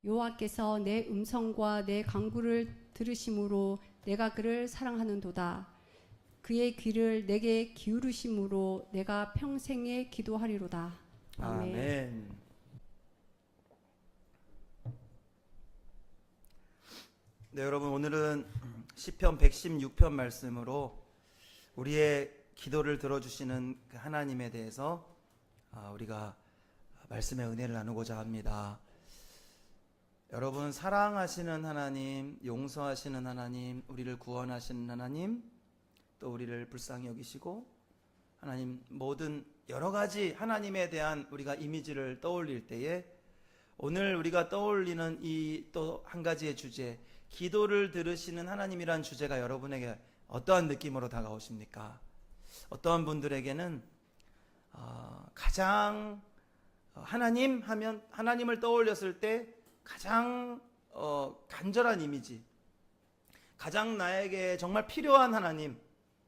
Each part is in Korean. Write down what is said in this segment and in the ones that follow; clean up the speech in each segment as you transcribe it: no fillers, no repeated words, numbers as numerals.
여호와께서 내 음성과 내 간구를 들으심으로 내가 그를 사랑하는도다. 그의 귀를 내게 기울이심으로 내가 평생에 기도하리로다. 아멘. 아멘. 네, 여러분, 오늘은 시편 116편 말씀으로 우리의 기도를 들어주시는 그 하나님에 대해서 우리가 말씀의 은혜를 나누고자 합니다. 여러분, 사랑하시는 하나님, 용서하시는 하나님, 우리를 구원하시는 하나님, 또 우리를 불쌍히 여기시고 하나님, 모든 여러 가지 하나님에 대한 우리가 이미지를 떠올릴 때에 오늘 우리가 떠올리는 이 또 한 가지의 주제, 기도를 들으시는 하나님이란 주제가 여러분에게 어떠한 느낌으로 다가오십니까? 어떠한 분들에게는 가장 하나님 하면 하나님을 떠올렸을 때 가장 간절한 이미지, 가장 나에게 정말 필요한 하나님,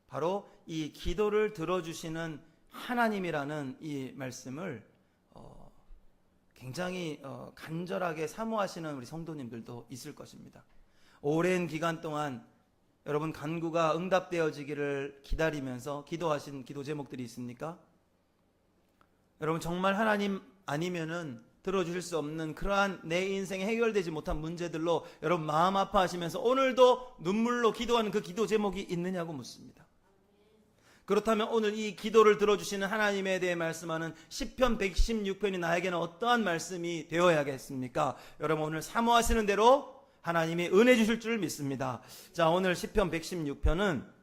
바로 이 기도를 들어주시는 하나님이라는 이 말씀을 굉장히 간절하게 사모하시는 우리 성도님들도 있을 것입니다. 오랜 기간 동안 여러분 간구가 응답되어지기를 기다리면서 기도하신 기도 제목들이 있습니까? 여러분, 정말 하나님 아니면은 들어주실 수 없는 그러한 내 인생에 해결되지 못한 문제들로 여러분 마음 아파하시면서 오늘도 눈물로 기도하는 그 기도 제목이 있느냐고 묻습니다. 그렇다면 오늘 이 기도를 들어주시는 하나님에 대해 말씀하는 시편 116편이 나에게는 어떠한 말씀이 되어야겠습니까? 여러분, 오늘 사모하시는 대로 하나님이 은혜 주실 줄 믿습니다. 자, 오늘 시편 116편은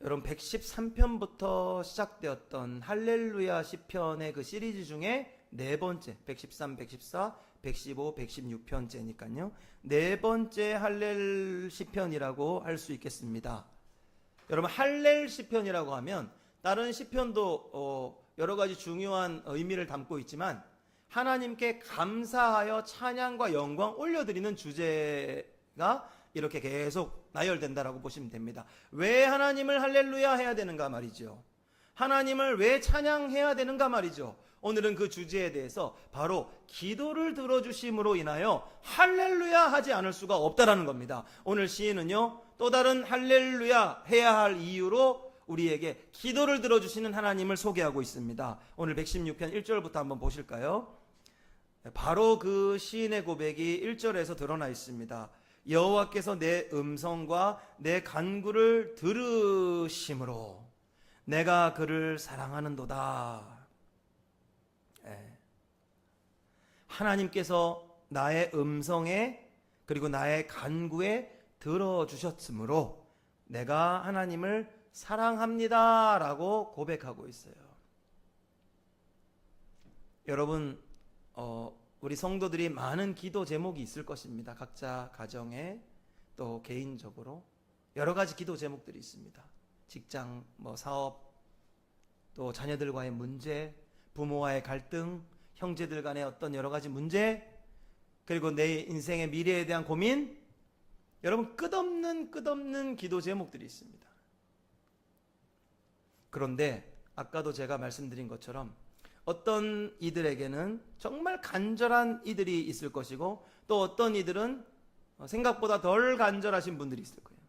여러분 113편부터 시작되었던 할렐루야 시편의 그 시리즈 중에 네 번째, 113, 114, 115, 116편째니까요. 네 번째 할렐 시편이라고 할 수 있겠습니다. 여러분, 할렐 시편이라고 하면 다른 시편도 여러 가지 중요한 의미를 담고 있지만 하나님께 감사하여 찬양과 영광 올려드리는 주제가 이렇게 계속 나열된다라고 보시면 됩니다. 왜 하나님을 할렐루야 해야 되는가 말이죠. 하나님을 왜 찬양해야 되는가 말이죠. 오늘은 그 주제에 대해서 바로 기도를 들어주심으로 인하여 할렐루야 하지 않을 수가 없다라는 겁니다. 오늘 시인은요, 또 다른 할렐루야 해야 할 이유로 우리에게 기도를 들어주시는 하나님을 소개하고 있습니다. 오늘 116편 1절부터 한번 보실까요? 바로 그 시인의 고백이 1절에서 드러나 있습니다. 여호와께서 내 음성과 내 간구를 들으심으로 내가 그를 사랑하는도다. 하나님께서 나의 음성에 그리고 나의 간구에 들어주셨으므로 내가 하나님을 사랑합니다 라고 고백하고 있어요. 여러분, 우리 성도들이 많은 기도 제목이 있을 것입니다. 각자 가정에 또 개인적으로 여러 가지 기도 제목들이 있습니다. 직장, 사업, 또 자녀들과의 문제, 부모와의 갈등, 형제들 간의 어떤 여러 가지 문제, 그리고 내 인생의 미래에 대한 고민, 여러분 끝없는 기도 제목들이 있습니다. 그런데 아까도 제가 말씀드린 것처럼 어떤 이들에게는 정말 간절한 이들이 있을 것이고 또 어떤 이들은 생각보다 덜 간절하신 분들이 있을 거예요.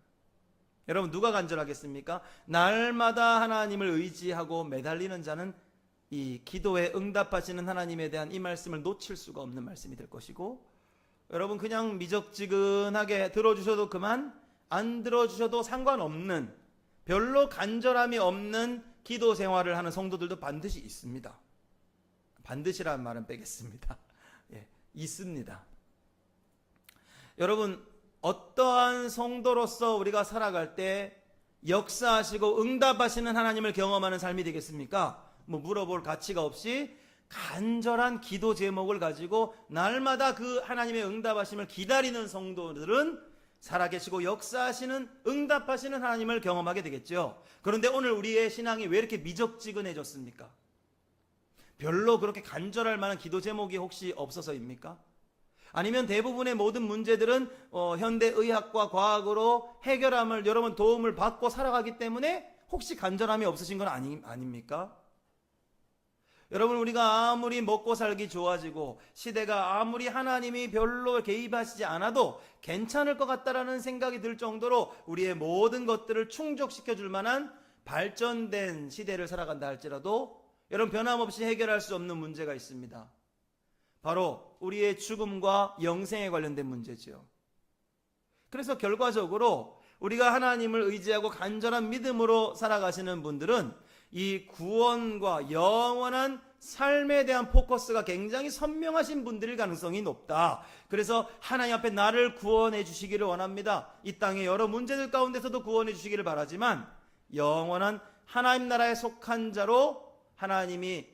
여러분, 누가 간절하겠습니까? 날마다 하나님을 의지하고 매달리는 자는 이 기도에 응답하시는 하나님에 대한 이 말씀을 놓칠 수가 없는 말씀이 될 것이고, 여러분 그냥 미적지근하게 들어주셔도 그만, 안 들어주셔도 상관없는 별로 간절함이 없는 기도 생활을 하는 성도들도 반드시 있습니다. 반드시라는 말은 빼겠습니다. 있습니다. 여러분, 어떠한 성도로서 우리가 살아갈 때 역사하시고 응답하시는 하나님을 경험하는 삶이 되겠습니까? 물어볼 가치가 없이 간절한 기도 제목을 가지고 날마다 그 하나님의 응답하심을 기다리는 성도들은 살아계시고 역사하시는 응답하시는 하나님을 경험하게 되겠죠. 그런데 오늘 우리의 신앙이 왜 이렇게 미적지근해졌습니까? 별로 그렇게 간절할 만한 기도 제목이 혹시 없어서입니까? 아니면 대부분의 모든 문제들은 현대의학과 과학으로 해결함을 여러분 도움을 받고 살아가기 때문에 혹시 간절함이 없으신 건 아닙니까? 여러분, 우리가 아무리 먹고 살기 좋아지고 시대가 아무리 하나님이 별로 개입하시지 않아도 괜찮을 것 같다라는 생각이 들 정도로 우리의 모든 것들을 충족시켜 줄 만한 발전된 시대를 살아간다 할지라도 여러분, 변함없이 해결할 수 없는 문제가 있습니다. 바로 우리의 죽음과 영생에 관련된 문제죠. 그래서 결과적으로 우리가 하나님을 의지하고 간절한 믿음으로 살아가시는 분들은 이 구원과 영원한 삶에 대한 포커스가 굉장히 선명하신 분들일 가능성이 높다. 그래서 하나님 앞에 나를 구원해 주시기를 원합니다. 이 땅의 여러 문제들 가운데서도 구원해 주시기를 바라지만 영원한 하나님 나라에 속한 자로 하나님이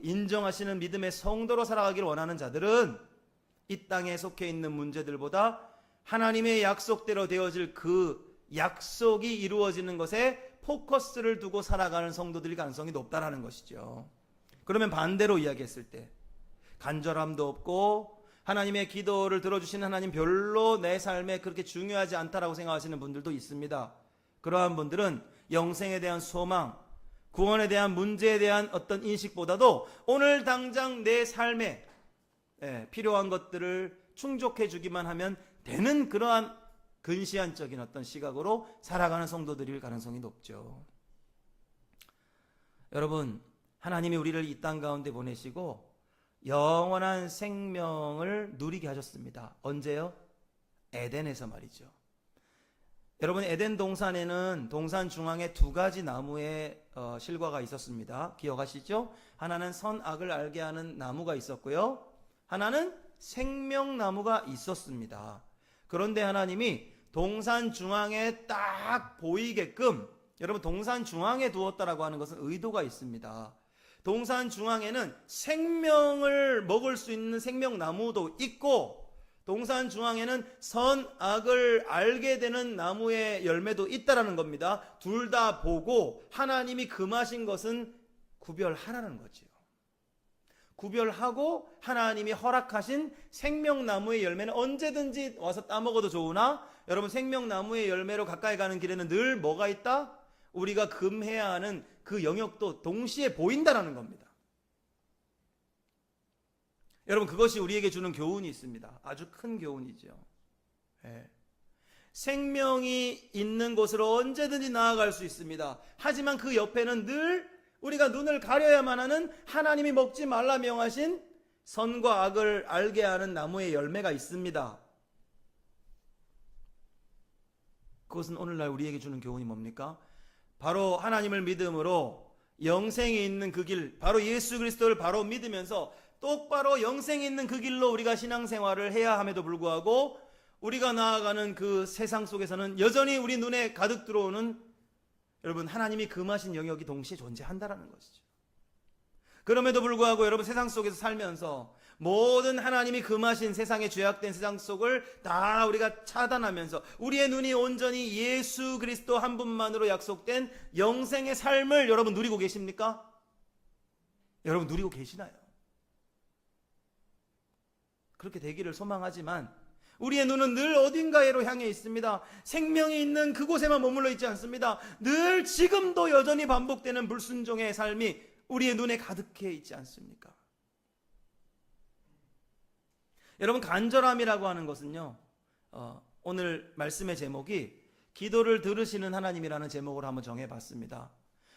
인정하시는 믿음의 성도로 살아가기를 원하는 자들은 이 땅에 속해 있는 문제들보다 하나님의 약속대로 되어질 그 약속이 이루어지는 것에 포커스를 두고 살아가는 성도들일 가능성이 높다라는 것이죠. 그러면 반대로 이야기했을 때 간절함도 없고 하나님의 기도를 들어주시는 하나님 별로 내 삶에 그렇게 중요하지 않다라고 생각하시는 분들도 있습니다. 그러한 분들은 영생에 대한 소망, 구원에 대한 문제에 대한 어떤 인식보다도 오늘 당장 내 삶에 필요한 것들을 충족해 주기만 하면 되는 그러한 근시안적인 어떤 시각으로 살아가는 성도들일 가능성이 높죠. 여러분, 하나님이 우리를 이 땅 가운데 보내시고 영원한 생명을 누리게 하셨습니다. 언제요? 에덴에서 말이죠. 여러분, 에덴 동산에는 동산 중앙에 두 가지 나무의 실과가 있었습니다. 기억하시죠? 하나는 선악을 알게 하는 나무가 있었고요, 하나는 생명나무가 있었습니다. 그런데 하나님이 동산 중앙에 딱 보이게끔, 여러분, 동산 중앙에 두었다라고 하는 것은 의도가 있습니다. 동산 중앙에는 생명을 먹을 수 있는 생명나무도 있고 동산 중앙에는 선악을 알게 되는 나무의 열매도 있다라는 겁니다. 둘 다 보고 하나님이 금하신 것은 구별하라는 거지요. 구별하고 하나님이 허락하신 생명나무의 열매는 언제든지 와서 따먹어도 좋으나 여러분, 생명나무의 열매로 가까이 가는 길에는 늘 뭐가 있다? 우리가 금해야 하는 그 영역도 동시에 보인다라는 겁니다. 여러분, 그것이 우리에게 주는 교훈이 있습니다. 아주 큰 교훈이죠. 생명이 있는 곳으로 언제든지 나아갈 수 있습니다. 하지만 그 옆에는 늘 우리가 눈을 가려야만 하는 하나님이 먹지 말라 명하신 선과 악을 알게 하는 나무의 열매가 있습니다. 그것은 오늘날 우리에게 주는 교훈이 뭡니까? 바로 하나님을 믿음으로 영생이 있는 그 길, 바로 예수 그리스도를 바로 믿으면서 똑바로 영생이 있는 그 길로 우리가 신앙생활을 해야 함에도 불구하고 우리가 나아가는 그 세상 속에서는 여전히 우리 눈에 가득 들어오는, 여러분, 하나님이 금하신 영역이 동시에 존재한다라는 것이죠. 그럼에도 불구하고 여러분, 세상 속에서 살면서 모든 하나님이 금하신 세상의 죄악된 세상 속을 다 우리가 차단하면서 우리의 눈이 온전히 예수 그리스도 한 분만으로 약속된 영생의 삶을 여러분 누리고 계십니까? 여러분 누리고 계시나요? 그렇게 되기를 소망하지만 우리의 눈은 늘 어딘가에로 향해 있습니다. 생명이 있는 그곳에만 머물러 있지 않습니다. 늘 지금도 여전히 반복되는 불순종의 삶이 우리의 눈에 가득해 있지 않습니까? 여러분, 간절함이라고 하는 것은요, 오늘 말씀의 제목이 기도를 들으시는 하나님이라는 제목으로 한번 정해봤습니다.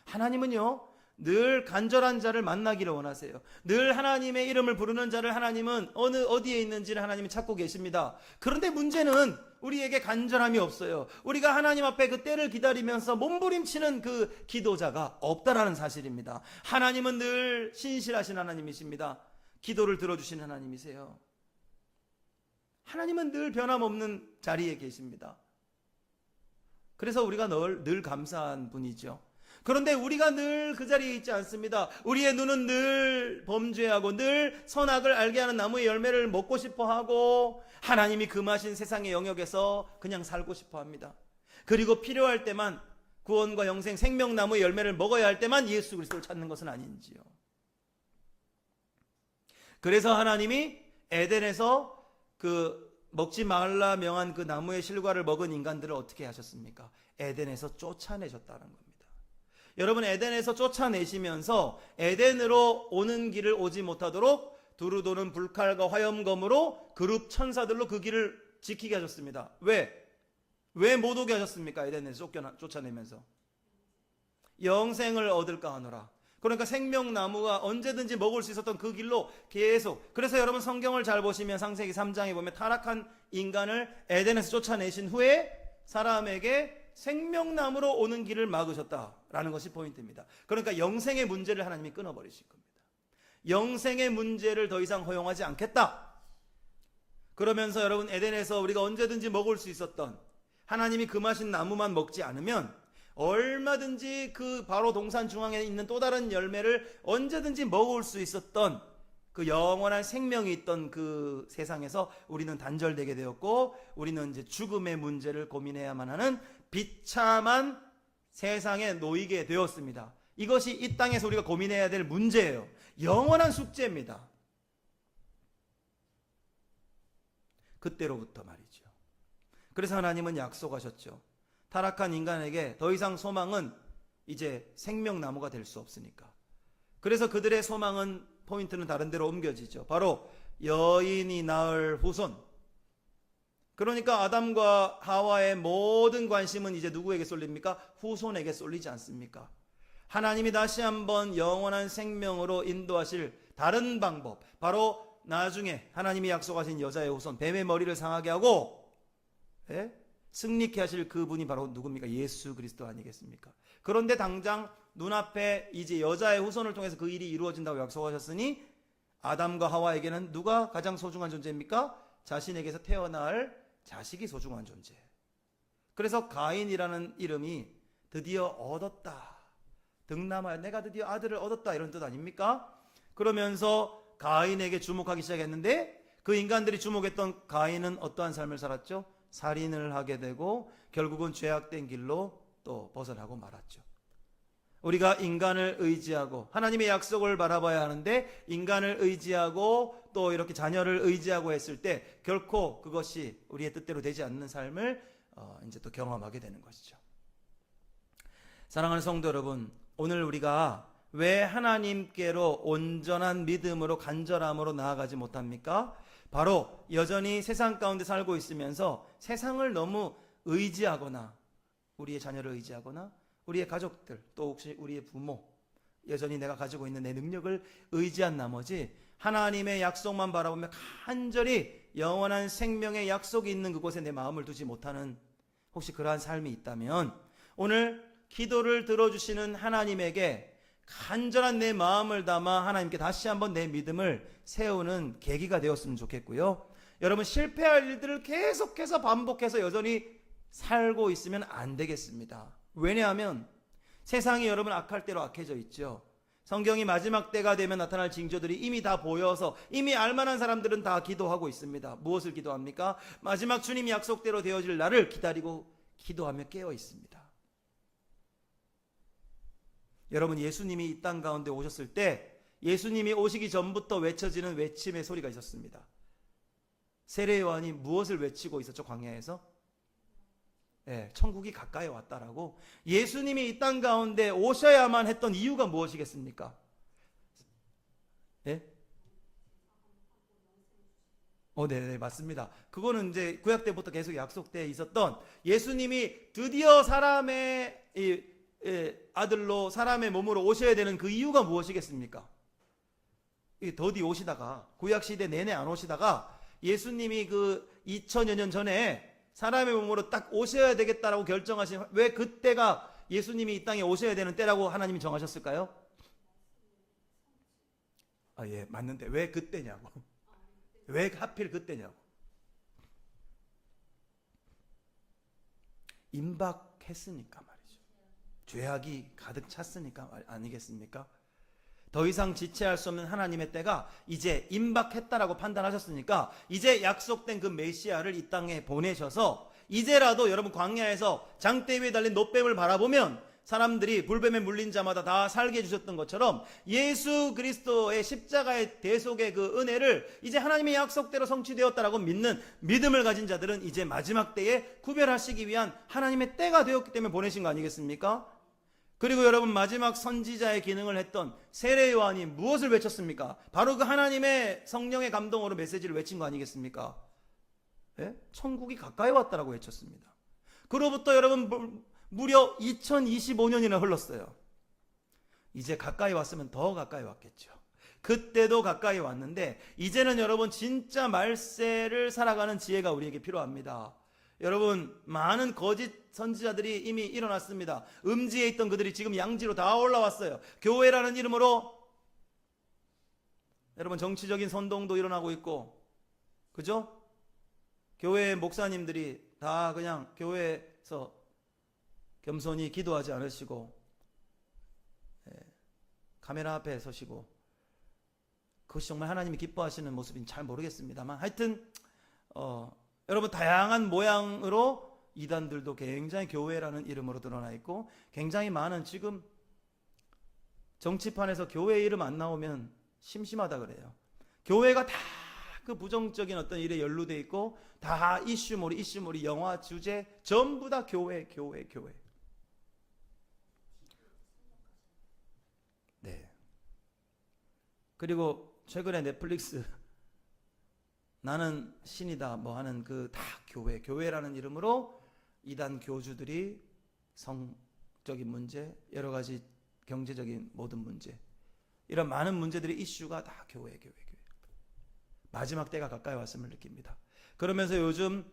하나님은요, 늘 간절한 자를 만나기를 원하세요. 늘 하나님의 이름을 부르는 자를 하나님은 어디에 있는지를 하나님이 찾고 계십니다. 그런데 문제는 우리에게 간절함이 없어요. 우리가 하나님 앞에 그 때를 기다리면서 몸부림치는 그 기도자가 없다라는 사실입니다. 하나님은 늘 신실하신 하나님이십니다. 기도를 들어주시는 하나님이세요. 하나님은 늘 변함없는 자리에 계십니다. 그래서 우리가 늘 감사한 분이죠. 그런데 우리가 늘 그 자리에 있지 않습니다. 우리의 눈은 늘 범죄하고 늘 선악을 알게 하는 나무의 열매를 먹고 싶어하고 하나님이 금하신 세상의 영역에서 그냥 살고 싶어합니다. 그리고 필요할 때만 구원과 영생 생명나무의 열매를 먹어야 할 때만 예수 그리스도를 찾는 것은 아닌지요. 그래서 하나님이 에덴에서 그 먹지 말라 명한 그 나무의 실과를 먹은 인간들을 어떻게 하셨습니까? 에덴에서 쫓아내셨다는 겁니다. 여러분 에덴에서 쫓아내시면서 에덴으로 오는 길을 오지 못하도록 두루 도는 불칼과 화염검으로 그룹 천사들로 그 길을 지키게 하셨습니다. 왜 못 오게 하셨습니까? 에덴에서 쫓아내면서 영생을 얻을까 하노라. 그러니까 생명나무가 언제든지 먹을 수 있었던 그 길로 계속. 그래서 여러분 성경을 잘 보시면 창세기 3장에 보면 타락한 인간을 에덴에서 쫓아내신 후에 사람에게 생명나무로 오는 길을 막으셨다라는 것이 포인트입니다. 그러니까 영생의 문제를 하나님이 끊어버리실 겁니다. 영생의 문제를 더 이상 허용하지 않겠다. 그러면서 여러분 에덴에서 우리가 언제든지 먹을 수 있었던 하나님이 금하신 나무만 먹지 않으면 얼마든지 그 바로 동산 중앙에 있는 또 다른 열매를 언제든지 먹을 수 있었던 그 영원한 생명이 있던 그 세상에서 우리는 단절되게 되었고, 우리는 이제 죽음의 문제를 고민해야만 하는 비참한 세상에 놓이게 되었습니다. 이것이 이 땅에서 우리가 고민해야 될 문제예요. 영원한 숙제입니다. 그때로부터 말이죠. 그래서 하나님은 약속하셨죠. 타락한 인간에게 더 이상 소망은 이제 생명나무가 될 수 없으니까. 그래서 그들의 소망은, 포인트는 다른 데로 옮겨지죠. 바로 여인이 낳을 후손. 그러니까 아담과 하와의 모든 관심은 이제 누구에게 쏠립니까? 후손에게 쏠리지 않습니까? 하나님이 다시 한번 영원한 생명으로 인도하실 다른 방법, 바로 나중에 하나님이 약속하신 여자의 후손, 뱀의 머리를 상하게 하고 승리케 하실 그분이 바로 누굽니까? 예수 그리스도 아니겠습니까? 그런데 당장 눈앞에 이제 여자의 후손을 통해서 그 일이 이루어진다고 약속하셨으니 아담과 하와에게는 누가 가장 소중한 존재입니까? 자신에게서 태어날 자식이 소중한 존재. 그래서 가인이라는 이름이 드디어 얻었다, 득남하여 내가 드디어 아들을 얻었다, 이런 뜻 아닙니까? 그러면서 가인에게 주목하기 시작했는데 그 인간들이 주목했던 가인은 어떠한 삶을 살았죠? 살인을 하게 되고 결국은 죄악된 길로 또 벗어나고 말았죠. 우리가 인간을 의지하고 하나님의 약속을 바라봐야 하는데 인간을 의지하고 또 이렇게 자녀를 의지하고 했을 때 결코 그것이 우리의 뜻대로 되지 않는 삶을 이제 또 경험하게 되는 것이죠. 사랑하는 성도 여러분, 오늘 우리가 왜 하나님께로 온전한 믿음으로 간절함으로 나아가지 못합니까? 바로 여전히 세상 가운데 살고 있으면서 세상을 너무 의지하거나 우리의 자녀를 의지하거나 우리의 가족들, 또 혹시 우리의 부모, 여전히 내가 가지고 있는 내 능력을 의지한 나머지 하나님의 약속만 바라보며 간절히 영원한 생명의 약속이 있는 그곳에 내 마음을 두지 못하는, 혹시 그러한 삶이 있다면 오늘 기도를 들어주시는 하나님에게 간절한 내 마음을 담아 하나님께 다시 한번 내 믿음을 세우는 계기가 되었으면 좋겠고요. 여러분, 실패할 일들을 계속해서 반복해서 여전히 살고 있으면 안 되겠습니다. 왜냐하면 세상이 여러분 악할 대로 악해져 있죠. 성경이 마지막 때가 되면 나타날 징조들이 이미 다 보여서 이미 알만한 사람들은 다 기도하고 있습니다. 무엇을 기도합니까? 마지막 주님 약속대로 되어질 날을 기다리고 기도하며 깨어 있습니다. 여러분, 예수님이 이 땅 가운데 오셨을 때 예수님이 오시기 전부터 외쳐지는 외침의 소리가 있었습니다. 세례 요한이 무엇을 외치고 있었죠? 광야에서? 천국이 가까이 왔다라고. 예수님이 이 땅 가운데 오셔야만 했던 이유가 무엇이겠습니까? 네, 맞습니다. 그거는 이제 구약 때부터 계속 약속되어 있었던, 예수님이 드디어 사람의 아들로 사람의 몸으로 오셔야 되는 그 이유가 무엇이겠습니까? 더디 오시다가, 구약 시대 내내 안 오시다가 예수님이 그 2000여 년 전에 사람의 몸으로 딱 오셔야 되겠다라고 결정하신, 왜 그때가 예수님이 이 땅에 오셔야 되는 때라고 하나님이 정하셨을까요? 맞는데 왜 그때냐고. 왜 하필 그때냐고. 임박했으니까 말이죠. 죄악이 가득 찼으니까 아니겠습니까? 더 이상 지체할 수 없는 하나님의 때가 이제 임박했다라고 판단하셨으니까 이제 약속된 그 메시아를 이 땅에 보내셔서, 이제라도 여러분 광야에서 장대 위에 달린 놋뱀을 바라보면 사람들이 불뱀에 물린 자마다 다 살게 해주셨던 것처럼 예수 그리스도의 십자가의 대속의 그 은혜를 이제 하나님의 약속대로 성취되었다라고 믿는 믿음을 가진 자들은 이제 마지막 때에 구별하시기 위한 하나님의 때가 되었기 때문에 보내신 거 아니겠습니까? 그리고 여러분 마지막 선지자의 기능을 했던 세례 요한이 무엇을 외쳤습니까? 바로 그 하나님의 성령의 감동으로 메시지를 외친 거 아니겠습니까? 예? 천국이 가까이 왔다라고 외쳤습니다. 그로부터 여러분 무려 2025년이나 흘렀어요. 이제 가까이 왔으면 더 가까이 왔겠죠. 그때도 가까이 왔는데 이제는 여러분 진짜 말세를 살아가는 지혜가 우리에게 필요합니다. 여러분 많은 거짓 선지자들이 이미 일어났습니다. 음지에 있던 그들이 지금 양지로 다 올라왔어요. 교회라는 이름으로 여러분 정치적인 선동도 일어나고 있고, 그죠? 교회 목사님들이 다 그냥 교회에서 겸손히 기도하지 않으시고 카메라 앞에 서시고, 그것이 정말 하나님이 기뻐하시는 모습인지 잘 모르겠습니다만 하여튼 여러분 다양한 모양으로 이단들도 굉장히 교회라는 이름으로 드러나 있고, 굉장히 많은 지금 정치판에서 교회 이름 안 나오면 심심하다 그래요. 교회가 다 그 부정적인 어떤 일에 연루돼 있고, 다 이슈몰이 영화 주제 전부 다 교회. 네. 그리고 최근에 넷플릭스 나는 신이다 뭐 하는 그 다 교회라는 이름으로 이단 교주들이 성적인 문제, 여러 가지 경제적인 모든 문제, 이런 많은 문제들의 이슈가 다 교회. 마지막 때가 가까이 왔음을 느낍니다. 그러면서 요즘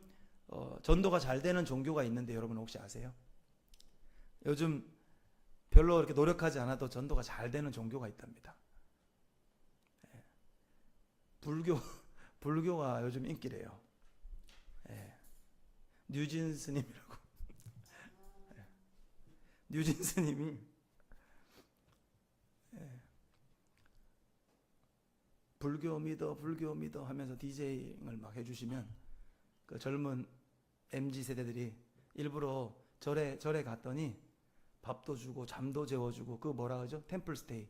전도가 잘 되는 종교가 있는데 여러분 혹시 아세요? 요즘 별로 이렇게 노력하지 않아도 전도가 잘 되는 종교가 있답니다. 불교가 요즘 인기래요. 뉴진 스님이라고. 뉴진 스님이 불교 믿어 하면서 디제잉을 막 해주시면 그 젊은 MZ 세대들이 일부러 절에 갔더니 밥도 주고 잠도 재워주고, 그 뭐라 그러죠? 템플스테이.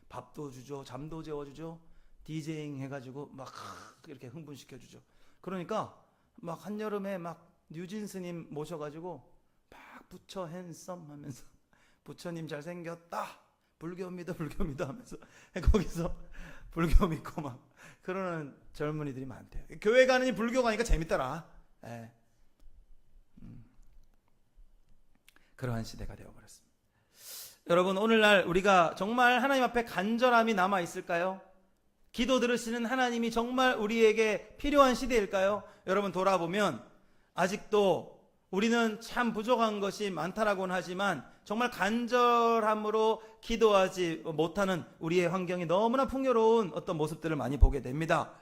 밥도 주죠, 잠도 재워주죠, 디제잉 해가지고 막 이렇게 흥분시켜주죠. 그러니까 막 한여름에 막 뉴진 스님 모셔가지고 막 부처 핸섬 하면서 부처님 잘생겼다, 불교 믿어 하면서 거기서 불교 믿고 막 그러는 젊은이들이 많대요. 교회 가느니 불교 가니까 재밌더라. 그러한 시대가 되어버렸습니다. 여러분 오늘날 우리가 정말 하나님 앞에 간절함이 남아 있을까요? 기도 들으시는 하나님이 정말 우리에게 필요한 시대일까요? 여러분 돌아보면 아직도 우리는 참 부족한 것이 많다라고는 하지만 정말 간절함으로 기도하지 못하는 우리의 환경이 너무나 풍요로운 어떤 모습들을 많이 보게 됩니다.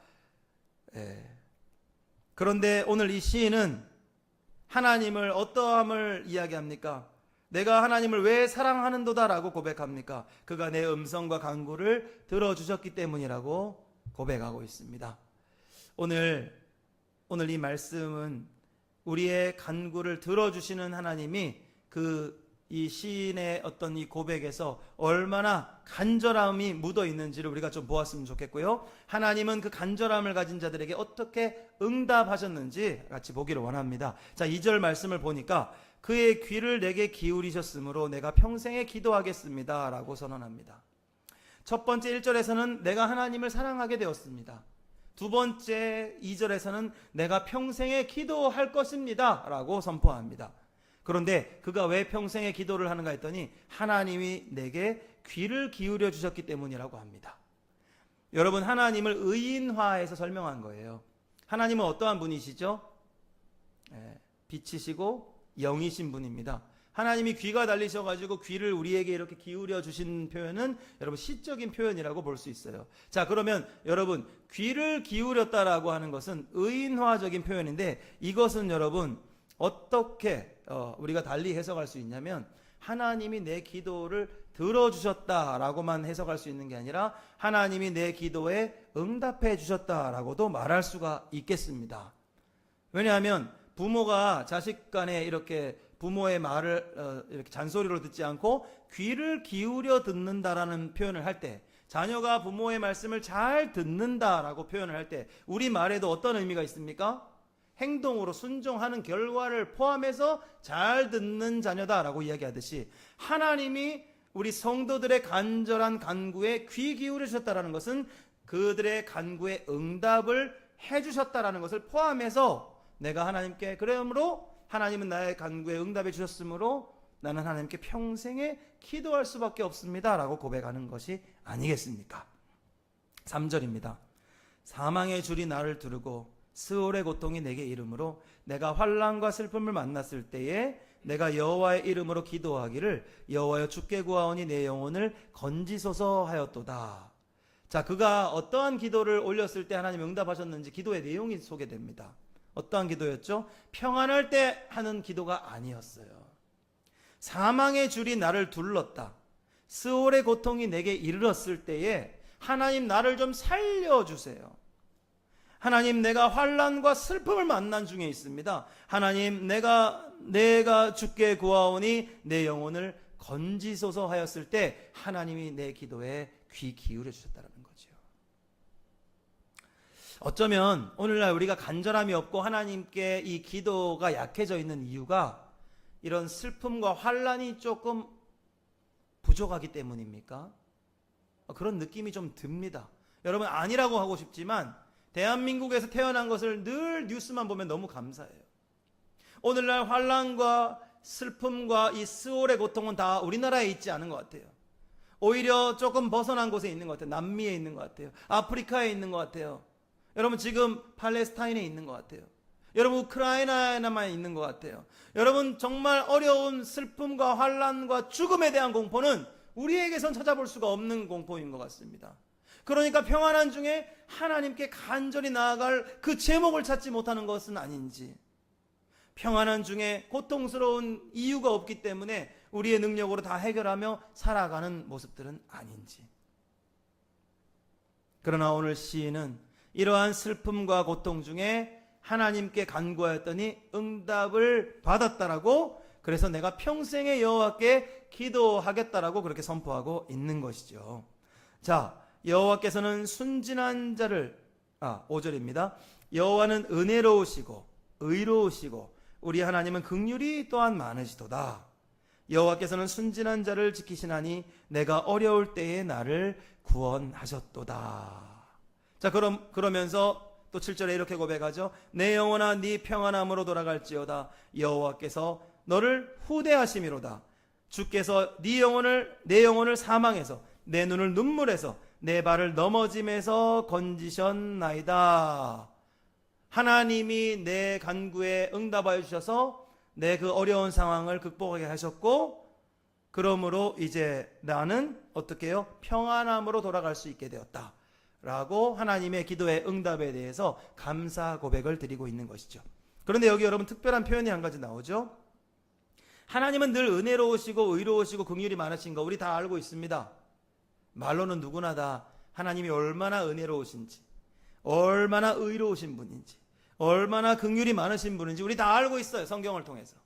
그런데 오늘 이 시인은 하나님을 어떠함을 이야기합니까? 내가 하나님을 왜 사랑하는도다라고 고백합니까? 그가 내 음성과 간구를 들어주셨기 때문이라고 고백하고 있습니다. 오늘 이 말씀은 우리의 간구를 들어주시는 하나님이 이 시인의 어떤 이 고백에서 얼마나 간절함이 묻어 있는지를 우리가 좀 보았으면 좋겠고요. 하나님은 그 간절함을 가진 자들에게 어떻게 응답하셨는지 같이 보기를 원합니다. 자, 2절 말씀을 보니까 그의 귀를 내게 기울이셨으므로 내가 평생에 기도하겠습니다 라고 선언합니다. 첫 번째 1절에서는 내가 하나님을 사랑하게 되었습니다. 두 번째 2절에서는 내가 평생에 기도할 것입니다 라고 선포합니다. 그런데 그가 왜 평생에 기도를 하는가 했더니 하나님이 내게 귀를 기울여 주셨기 때문이라고 합니다. 여러분 하나님을 의인화해서 설명한 거예요. 하나님은 어떠한 분이시죠? 빛이시고 영이신 분입니다. 하나님이 귀가 달리셔가지고 귀를 우리에게 이렇게 기울여 주신 표현은 여러분 시적인 표현이라고 볼 수 있어요. 자, 그러면 여러분 귀를 기울였다라고 하는 것은 의인화적인 표현인데 이것은 여러분 어떻게 우리가 달리 해석할 수 있냐면 하나님이 내 기도를 들어주셨다라고만 해석할 수 있는 게 아니라 하나님이 내 기도에 응답해 주셨다라고도 말할 수가 있겠습니다. 왜냐하면 부모가 자식 간에 이렇게 부모의 말을 이렇게 잔소리로 듣지 않고 귀를 기울여 듣는다라는 표현을 할 때, 자녀가 부모의 말씀을 잘 듣는다라고 표현을 할 때 우리 말에도 어떤 의미가 있습니까? 행동으로 순종하는 결과를 포함해서 잘 듣는 자녀다라고 이야기하듯이 하나님이 우리 성도들의 간절한 간구에 귀 기울여 주셨다라는 것은 그들의 간구에 응답을 해 주셨다라는 것을 포함해서 내가 하나님께 그러므로 하나님은 나의 간구에 응답해 주셨으므로 나는 하나님께 평생에 기도할 수밖에 없습니다 라고 고백하는 것이 아니겠습니까? 3절입니다. 사망의 줄이 나를 두르고 스올의 고통이 내게 이르므로 내가 환난과 슬픔을 만났을 때에 내가 여호와의 이름으로 기도하기를 여호와여 주께 구하오니 내 영혼을 건지소서 하였도다. 자, 그가 어떠한 기도를 올렸을 때 하나님 응답하셨는지 기도의 내용이 소개됩니다. 어떠한 기도였죠? 평안할 때 하는 기도가 아니었어요. 사망의 줄이 나를 둘렀다. 스올의 고통이 내게 이르렀을 때에 하나님 나를 좀 살려주세요. 하나님 내가 환난과 슬픔을 만난 중에 있습니다. 하나님 내가 주께 구하오니 내 영혼을 건지소서 하였을 때 하나님이 내 기도에 귀 기울여 주셨다는 거죠. 어쩌면 오늘날 우리가 간절함이 없고 하나님께 이 기도가 약해져 있는 이유가 이런 슬픔과 환난이 조금 부족하기 때문입니까? 그런 느낌이 좀 듭니다. 여러분 아니라고 하고 싶지만 대한민국에서 태어난 것을 늘 뉴스만 보면 너무 감사해요. 오늘날 환난과 슬픔과 이 스올의 고통은 다 우리나라에 있지 않은 것 같아요. 오히려 조금 벗어난 곳에 있는 것 같아요. 남미에 있는 것 같아요. 아프리카에 있는 것 같아요. 여러분 지금 팔레스타인에 있는 것 같아요. 여러분 우크라이나에만 있는 것 같아요. 여러분 정말 어려운 슬픔과 환난과 죽음에 대한 공포는 우리에게선 찾아볼 수가 없는 공포인 것 같습니다. 그러니까 평안한 중에 하나님께 간절히 나아갈 그 제목을 찾지 못하는 것은 아닌지, 평안한 중에 고통스러운 이유가 없기 때문에 우리의 능력으로 다 해결하며 살아가는 모습들은 아닌지. 그러나 오늘 시인은 이러한 슬픔과 고통 중에 하나님께 간구하였더니 응답을 받았다라고, 그래서 내가 평생에 여호와께 기도하겠다라고 그렇게 선포하고 있는 것이죠. 자, 여호와께서는 순진한 자를 5절입니다. 여호와는 은혜로우시고 의로우시고 우리 하나님은 긍휼이 또한 많으시도다. 여호와께서는 순진한 자를 지키시나니 내가 어려울 때에 나를 구원하셨도다. 자, 그러면서 또 7절에 이렇게 고백하죠. 내 영혼아 네 평안함으로 돌아갈지어다. 여호와께서 너를 후대하심이로다. 주께서 내 영혼을 사망에서 내 눈을 눈물에서 내 발을 넘어짐에서 건지셨나이다. 하나님이 내 간구에 응답하여 주셔서 내 그 어려운 상황을 극복하게 하셨고, 그러므로 이제 나는 어떻게 해요? 평안함으로 돌아갈 수 있게 되었다 라고 하나님의 기도의 응답에 대해서 감사 고백을 드리고 있는 것이죠. 그런데 여기 여러분 특별한 표현이 한 가지 나오죠. 하나님은 늘 은혜로우시고 의로우시고 긍휼이 많으신 거 우리 다 알고 있습니다. 말로는 누구나 다 하나님이 얼마나 은혜로우신지, 얼마나 의로우신 분인지, 얼마나 긍휼이 많으신 분인지 우리 다 알고 있어요. 성경을 통해서.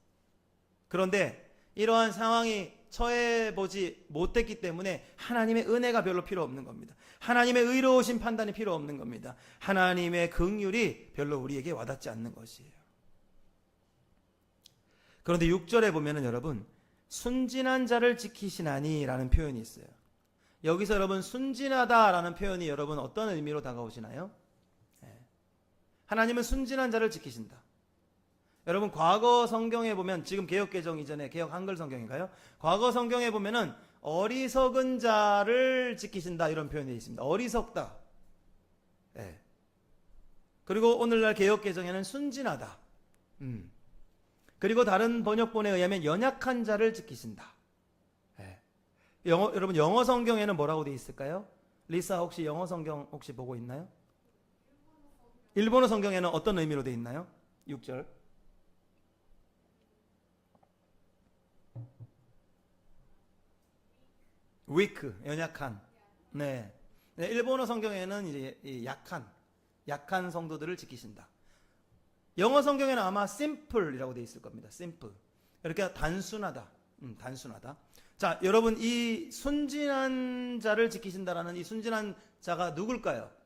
그런데 이러한 상황이 처해보지 못했기 때문에 하나님의 은혜가 별로 필요 없는 겁니다. 하나님의 의로우신 판단이 필요 없는 겁니다. 하나님의 긍휼이 별로 우리에게 와닿지 않는 것이에요. 그런데 6절에 보면은 여러분 순진한 자를 지키시나니 라는 표현이 있어요. 여기서 여러분 순진하다라는 표현이 여러분 어떤 의미로 다가오시나요? 하나님은 순진한 자를 지키신다. 여러분 과거 성경에 보면, 지금 개역개정 이전에 개역 한글 성경인가요? 과거 성경에 보면은 어리석은 자를 지키신다 이런 표현이 있습니다. 어리석다. 그리고 오늘날 개역개정에는 순진하다. 그리고 다른 번역본에 의하면 연약한 자를 지키신다. 여러분 영어 성경에는 뭐라고 되어 있을까요? 리사 혹시 영어 성경 혹시 보고 있나요? 일본어 성경에는 어떤 의미로 되어 있나요? 6절. weak, 연약한. 네. 일본어 성경에는 이제 약한 성도들을 지키신다. 영어 성경에는 아마 simple이라고 되어 있을 겁니다. simple. 이렇게 단순하다. 단순하다. 자, 여러분 이 순진한 자를 지키신다라는 이 순진한 자가 누굴까요?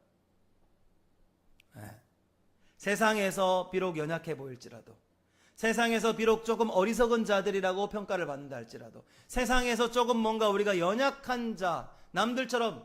세상에서 비록 연약해 보일지라도, 세상에서 비록 조금 어리석은 자들이라고 평가를 받는다 할지라도, 세상에서 조금 뭔가 우리가 연약한 자, 남들처럼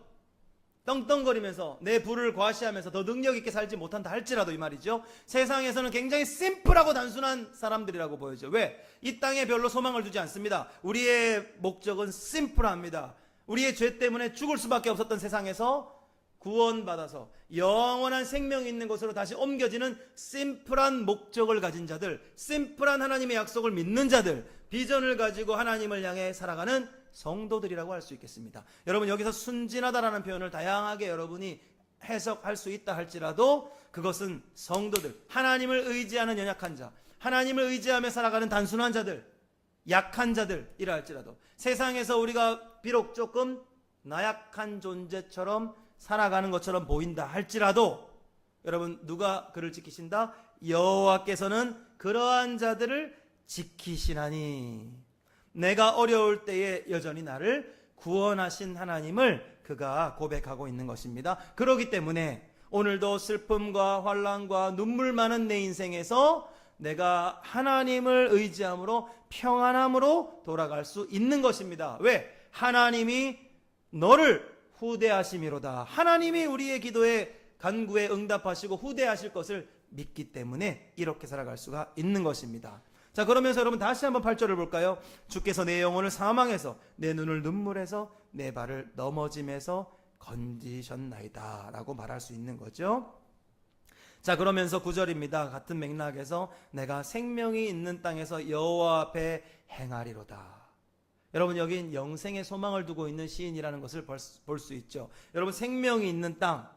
떵떵거리면서 내 부를 과시하면서 더 능력 있게 살지 못한다 할지라도 이 말이죠. 세상에서는 굉장히 심플하고 단순한 사람들이라고 보여져. 왜? 이 땅에 별로 소망을 두지 않습니다. 우리의 목적은 심플합니다. 우리의 죄 때문에 죽을 수밖에 없었던 세상에서 구원받아서 영원한 생명이 있는 곳으로 다시 옮겨지는 심플한 목적을 가진 자들, 심플한 하나님의 약속을 믿는 자들, 비전을 가지고 하나님을 향해 살아가는 성도들이라고 할 수 있겠습니다. 여러분, 여기서 순진하다라는 표현을 다양하게 여러분이 해석할 수 있다 할지라도 그것은 성도들, 하나님을 의지하는 연약한 자, 하나님을 의지하며 살아가는 단순한 자들, 약한 자들이라 할지라도, 세상에서 우리가 비록 조금 나약한 존재처럼 살아가는 것처럼 보인다 할지라도, 여러분, 누가 그를 지키신다? 여호와께서는 그러한 자들을 지키시나니. 내가 어려울 때에 여전히 나를 구원하신 하나님을 그가 고백하고 있는 것입니다. 그렇기 때문에 오늘도 슬픔과 환난과 눈물 많은 내 인생에서 내가 하나님을 의지함으로 평안함으로 돌아갈 수 있는 것입니다. 왜? 하나님이 너를 후대하심이로다. 하나님이 우리의 기도에 간구에 응답하시고 후대하실 것을 믿기 때문에 이렇게 살아갈 수가 있는 것입니다. 자, 그러면서 여러분 다시 한번 8절을 볼까요? 주께서 내 영혼을 사망에서, 내 눈을 눈물에서, 내 발을 넘어짐에서 건지셨나이다 라고 말할 수 있는 거죠. 자, 그러면서 9절입니다. 같은 맥락에서 내가 생명이 있는 땅에서 여호와 앞에 행하리로다. 여러분, 여긴 영생의 소망을 두고 있는 시인이라는 것을 볼 수 있죠. 여러분, 생명이 있는 땅,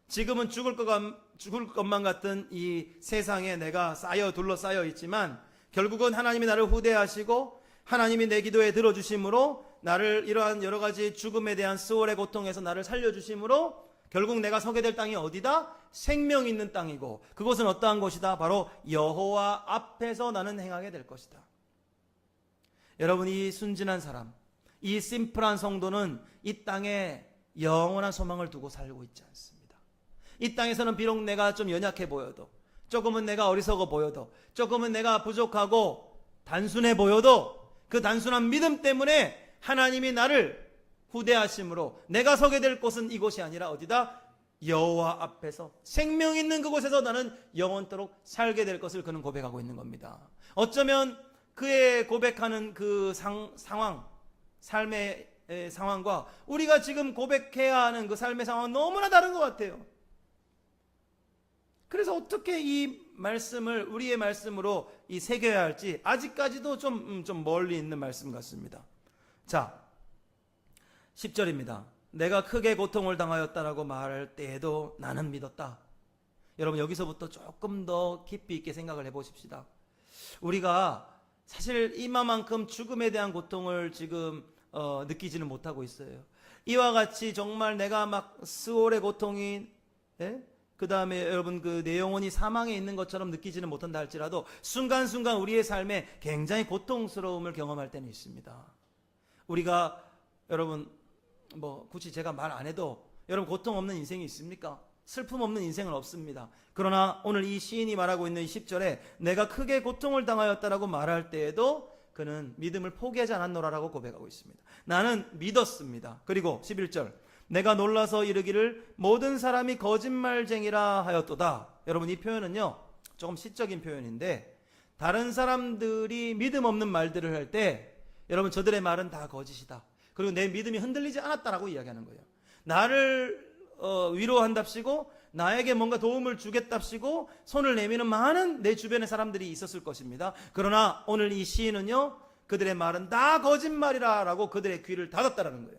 지금은 죽을 것만 같은 이 세상에 내가 둘러싸여 있지만 결국은 하나님이 나를 후대하시고 하나님이 내 기도에 들어주심으로 나를 이러한 여러 가지 죽음에 대한 수월의 고통에서 나를 살려주심으로 결국 내가 서게 될 땅이 어디다? 생명 있는 땅이고, 그것은 어떠한 곳이다? 바로 여호와 앞에서 나는 행하게 될 것이다. 여러분, 이 순진한 사람, 이 심플한 성도는 이 땅에 영원한 소망을 두고 살고 있지 않습니다. 이 땅에서는 비록 내가 좀 연약해 보여도, 조금은 내가 어리석어 보여도, 조금은 내가 부족하고 단순해 보여도 그 단순한 믿음 때문에 하나님이 나를 후대하심으로 내가 서게 될 곳은 이곳이 아니라 어디다? 여호와 앞에서 생명 있는 그곳에서 나는 영원토록 살게 될 것을 그는 고백하고 있는 겁니다. 어쩌면 그의 고백하는 그 상황, 삶의 상황과 우리가 지금 고백해야 하는 그 삶의 상황은 너무나 다른 것 같아요. 그래서 어떻게 이 말씀을 우리의 말씀으로 이 새겨야 할지 아직까지도 좀 멀리 있는 말씀 같습니다. 자, 10절입니다. 내가 크게 고통을 당하였다라고 말할 때에도 나는 믿었다. 여러분, 여기서부터 조금 더 깊이 있게 생각을 해보십시다. 우리가 사실 이마만큼 죽음에 대한 고통을 지금 느끼지는 못하고 있어요. 이와 같이 정말 내가 막 스올의 고통이, 그 다음에 여러분 내 영혼이 사망에 있는 것처럼 느끼지는 못한다 할지라도 순간순간 우리의 삶에 굉장히 고통스러움을 경험할 때는 있습니다. 우리가 여러분 굳이 제가 말 안 해도 여러분 고통 없는 인생이 있습니까? 슬픔 없는 인생은 없습니다. 그러나 오늘 이 시인이 말하고 있는 이 10절에 내가 크게 고통을 당하였다라고 말할 때에도 그는 믿음을 포기하지 않았노라라고 고백하고 있습니다. 나는 믿었습니다. 그리고 11절 내가 놀라서 이르기를 모든 사람이 거짓말쟁이라 하였도다. 여러분, 이 표현은요 조금 시적인 표현인데 다른 사람들이 믿음 없는 말들을 할 때 여러분 저들의 말은 다 거짓이다. 그리고 내 믿음이 흔들리지 않았다라고 이야기하는 거예요. 나를 위로한답시고 나에게 뭔가 도움을 주겠답시고 손을 내미는 많은 내 주변의 사람들이 있었을 것입니다. 그러나 오늘 이 시인은요 그들의 말은 다 거짓말이라 라고 그들의 귀를 닫았다라는 거예요.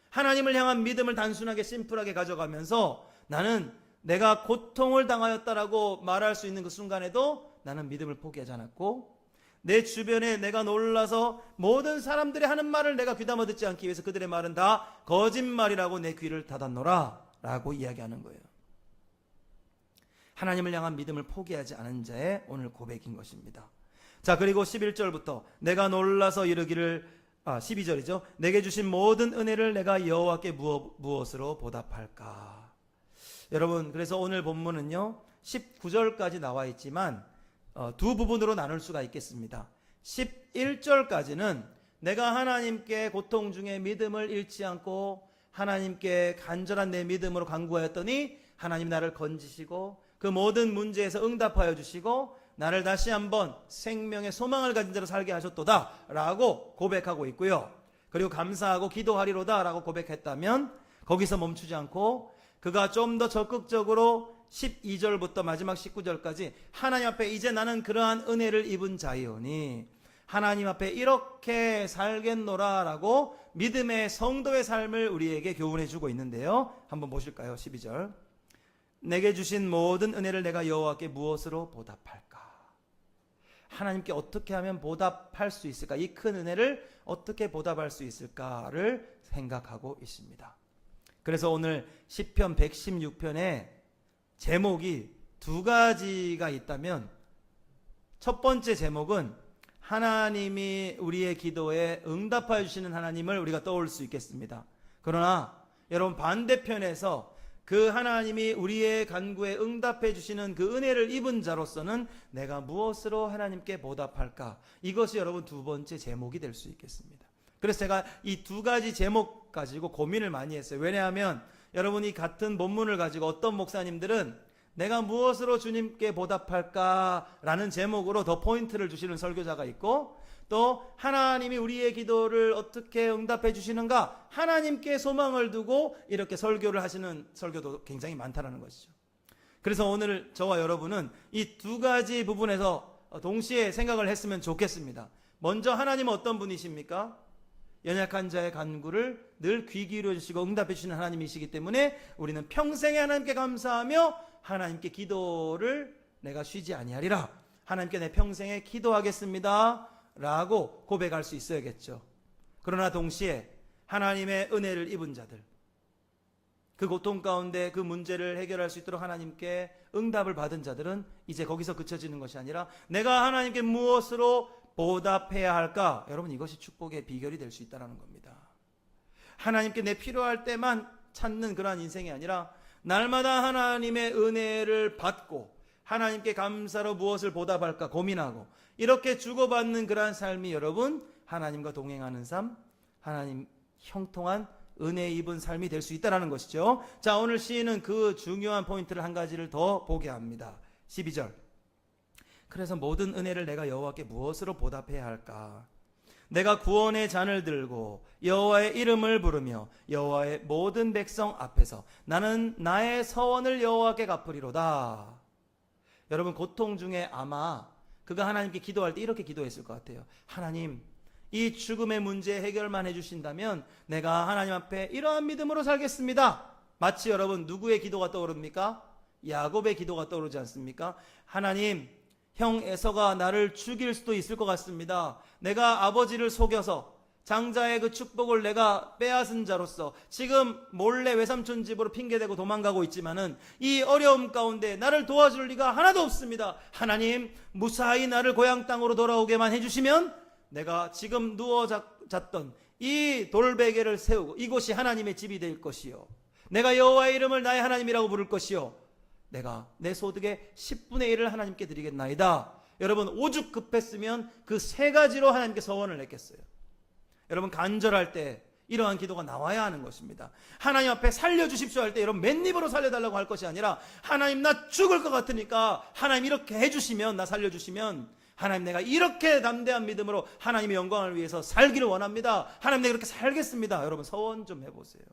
하나님을 향한 믿음을 단순하게 심플하게 가져가면서 나는 내가 고통을 당하였다라고 말할 수 있는 그 순간에도 나는 믿음을 포기하지 않았고, 내 주변에 내가 놀라서 모든 사람들이 하는 말을 내가 귀담아 듣지 않기 위해서 그들의 말은 다 거짓말이라고 내 귀를 닫았노라 라고 이야기하는 거예요. 하나님을 향한 믿음을 포기하지 않은 자의 오늘 고백인 것입니다. 자, 그리고 11절부터 내가 놀라서 이르기를 12절이죠. 내게 주신 모든 은혜를 내가 여호와께 무엇으로 보답할까? 여러분, 그래서 오늘 본문은요 19절까지 나와 있지만 두 부분으로 나눌 수가 있겠습니다. 11절까지는 내가 하나님께 고통 중에 믿음을 잃지 않고 하나님께 간절한 내 믿음으로 간구하였더니 하나님 나를 건지시고 그 모든 문제에서 응답하여 주시고 나를 다시 한번 생명의 소망을 가진 자로 살게 하셨도다 라고 고백하고 있고요. 그리고 감사하고 기도하리로다 라고 고백했다면 거기서 멈추지 않고 그가 좀 더 적극적으로 12절부터 마지막 19절까지 하나님 앞에 이제 나는 그러한 은혜를 입은 자이오니 하나님 앞에 이렇게 살겠노라 라고 믿음의 성도의 삶을 우리에게 교훈해 주고 있는데요. 한번 보실까요? 12절. 내게 주신 모든 은혜를 내가 여호와께 무엇으로 보답할까? 하나님께 어떻게 하면 보답할 수 있을까? 이 큰 은혜를 어떻게 보답할 수 있을까를 생각하고 있습니다. 그래서 오늘 시편 116편에 제목이 두 가지가 있다면 첫 번째 제목은 하나님이 우리의 기도에 응답하여 주시는 하나님을 우리가 떠올 수 있겠습니다. 그러나 여러분 반대편에서 그 하나님이 우리의 간구에 응답해 주시는 그 은혜를 입은 자로서는 내가 무엇으로 하나님께 보답할까? 이것이 여러분 두 번째 제목이 될 수 있겠습니다. 그래서 제가 이 두 가지 제목 가지고 고민을 많이 했어요. 왜냐하면 여러분이 같은 본문을 가지고 어떤 목사님들은 내가 무엇으로 주님께 보답할까라는 제목으로 더 포인트를 주시는 설교자가 있고 또 하나님이 우리의 기도를 어떻게 응답해 주시는가 하나님께 소망을 두고 이렇게 설교를 하시는 설교도 굉장히 많다는 것이죠. 그래서 오늘 저와 여러분은 이 두 가지 부분에서 동시에 생각을 했으면 좋겠습니다. 먼저 하나님은 어떤 분이십니까? 연약한 자의 간구를 늘 귀 기울여 주시고 응답해 주시는 하나님이시기 때문에 우리는 평생에 하나님께 감사하며 하나님께 기도를 내가 쉬지 아니하리라. 하나님께 내 평생에 기도하겠습니다 라고 고백할 수 있어야겠죠. 그러나 동시에 하나님의 은혜를 입은 자들, 그 고통 가운데 그 문제를 해결할 수 있도록 하나님께 응답을 받은 자들은 이제 거기서 그쳐지는 것이 아니라 내가 하나님께 무엇으로 보답해야 할까? 여러분 이것이 축복의 비결이 될 수 있다는 겁니다. 하나님께 내 필요할 때만 찾는 그러한 인생이 아니라 날마다 하나님의 은혜를 받고 하나님께 감사로 무엇을 보답할까 고민하고 이렇게 주고받는 그러한 삶이 여러분 하나님과 동행하는 삶, 하나님 형통한 은혜 입은 삶이 될 수 있다는 것이죠. 자, 오늘 시인은 그 중요한 포인트를 한 가지를 더 보게 합니다. 12절. 그래서 모든 은혜를 내가 여호와께 무엇으로 보답해야 할까? 내가 구원의 잔을 들고 여호와의 이름을 부르며 여호와의 모든 백성 앞에서 나는 나의 서원을 여호와께 갚으리로다. 여러분 고통 중에 아마 그가 하나님께 기도할 때 이렇게 기도했을 것 같아요. 하나님, 이 죽음의 문제 해결만 해주신다면 내가 하나님 앞에 이러한 믿음으로 살겠습니다. 마치 여러분 누구의 기도가 떠오릅니까? 야곱의 기도가 떠오르지 않습니까? 하나님, 형 에서가 나를 죽일 수도 있을 것 같습니다. 내가 아버지를 속여서 장자의 그 축복을 내가 빼앗은 자로서 지금 몰래 외삼촌 집으로 핑계대고 도망가고 있지만은 이 어려움 가운데 나를 도와줄 리가 하나도 없습니다. 하나님, 무사히 나를 고향 땅으로 돌아오게만 해주시면 내가 지금 누워 잤던 이 돌베개를 세우고 이곳이 하나님의 집이 될 것이요, 내가 여호와의 이름을 나의 하나님이라고 부를 것이요, 내가 내 소득의 10분의 1을 하나님께 드리겠나이다. 여러분 오죽 급했으면 그 세 가지로 하나님께 서원을 했겠어요. 여러분 간절할 때 이러한 기도가 나와야 하는 것입니다. 하나님 앞에 살려주십시오 할 때 여러분 맨입으로 살려달라고 할 것이 아니라 하나님 나 죽을 것 같으니까 하나님 이렇게 해주시면, 나 살려주시면 하나님 내가 이렇게 담대한 믿음으로 하나님의 영광을 위해서 살기를 원합니다. 하나님 내가 이렇게 살겠습니다. 여러분 서원 좀 해보세요.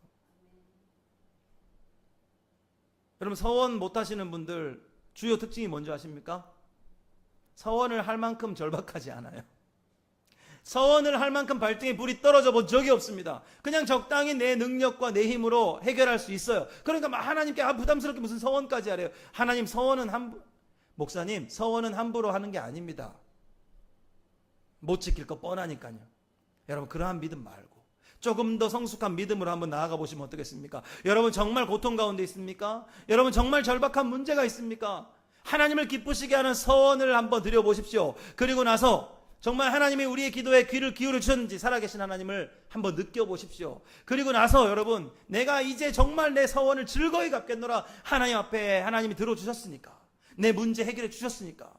여러분 서원 못하시는 분들 주요 특징이 뭔지 아십니까? 서원을 할 만큼 절박하지 않아요. 서원을 할 만큼 발등에 불이 떨어져 본 적이 없습니다. 그냥 적당히 내 능력과 내 힘으로 해결할 수 있어요. 그러니까 막 하나님께 부담스럽게 무슨 서원까지 하래요. 하나님 서원은 목사님 서원은 함부로 하는 게 아닙니다. 못 지킬 거 뻔하니까요. 여러분 그러한 믿음 말고 조금 더 성숙한 믿음으로 한번 나아가 보시면 어떻겠습니까? 여러분 정말 고통 가운데 있습니까? 여러분 정말 절박한 문제가 있습니까? 하나님을 기쁘시게 하는 서원을 한번 드려보십시오. 그리고 나서 정말 하나님이 우리의 기도에 귀를 기울여 주셨는지 살아계신 하나님을 한번 느껴보십시오. 그리고 나서 여러분, 내가 이제 정말 내 서원을 즐거이 갚겠노라. 하나님 앞에 하나님이 들어주셨으니까, 내 문제 해결해 주셨으니까,